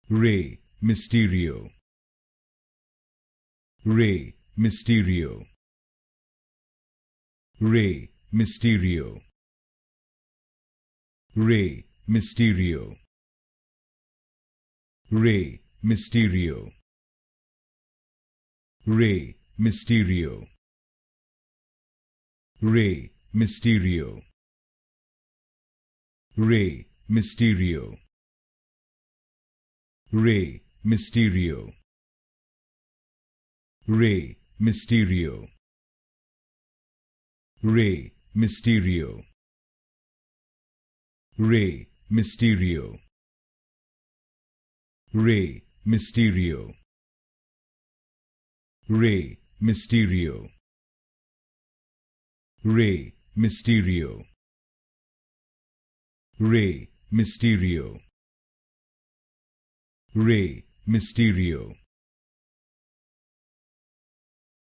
Rey Mysterio, Rey Mysterio, Rey Mysterio, Rey Mysterio, Rey Mysterio, Rey Mysterio, Rey Mysterio, Rey Mysterio, Rey Mysterio, Rey Mysterio, Rey Mysterio, Rey Mysterio, Rey Mysterio, Rey Mysterio, Rey Mysterio, Rey Mysterio, Rey Mysterio,